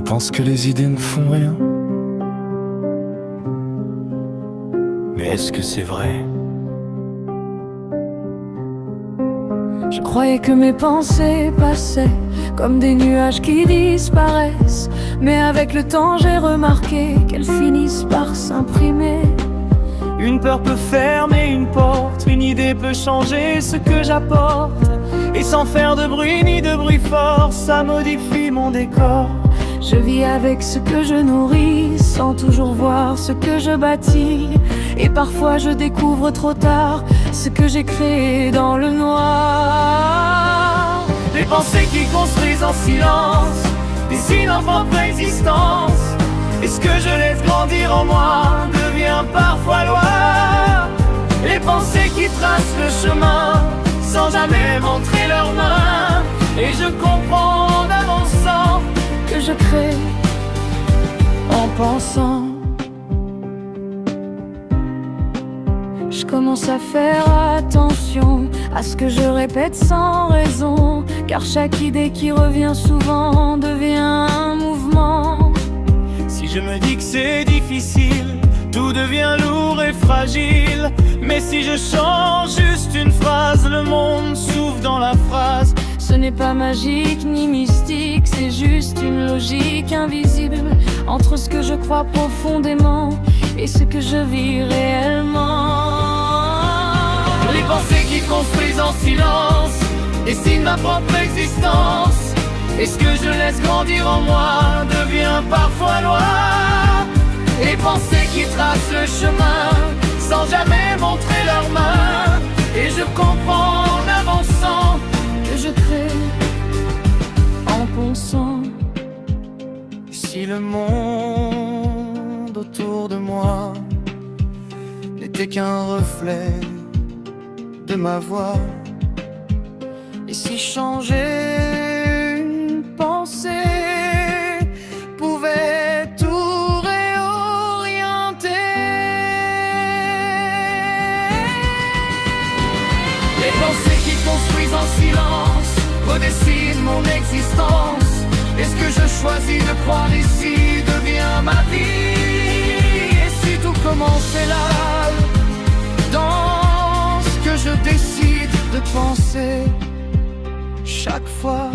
pense que les idées ne font rien. Mais est-ce que c'est vrai? Je croyais que mes pensées passaient comme des nuages qui disparaissent, mais avec le temps j'ai remarqué qu'elles finissent par s'imprimer. Une peur peut fermer une porte, une idée peut changer ce que j'apporte. Et sans faire de bruit ni de bruit fort, ça modifie mon décor. Je vis avec ce que je nourris, sans toujours voir ce que je bâtis. Et parfois je découvre trop tard ce que j'ai créé dans le noir. Des pensées qui construisent en silence dessinent en propre existence. Et ce que je laisse grandir en moi devient parfois loi. Les pensées qui tracent le chemin sans jamais montrer leurs mains. Et je comprends en avançant que je crée en pensant. Je commence à faire attention à ce que je répète sans raison, car chaque idée qui revient souvent devient un mouvement. Si je me dis que c'est difficile, tout devient lourd et fragile. Mais si je change juste une phrase, le monde s'ouvre dans la phrase. Ce n'est pas magique ni mystique, c'est juste une logique invisible entre ce que je crois profondément et ce que je vis réellement. Les pensées qui construisent en silence dessinent ma propre existence. Et ce que je laisse grandir en moi devient parfois loi. Les pensées qui tracent le chemin sans jamais montrer leurs mains. Et je comprends en avançant que je crée en pensant. Si le monde autour de moi n'était qu'un reflet de ma voix, et si changer une pensée pouvait tout réorienter. Les pensées qui construisent en silence redessinent mon existence. Et ce que je choisis de croire ici devient ma vie. Et si tout commençait là, dans ce que je décide de penser, chaque fois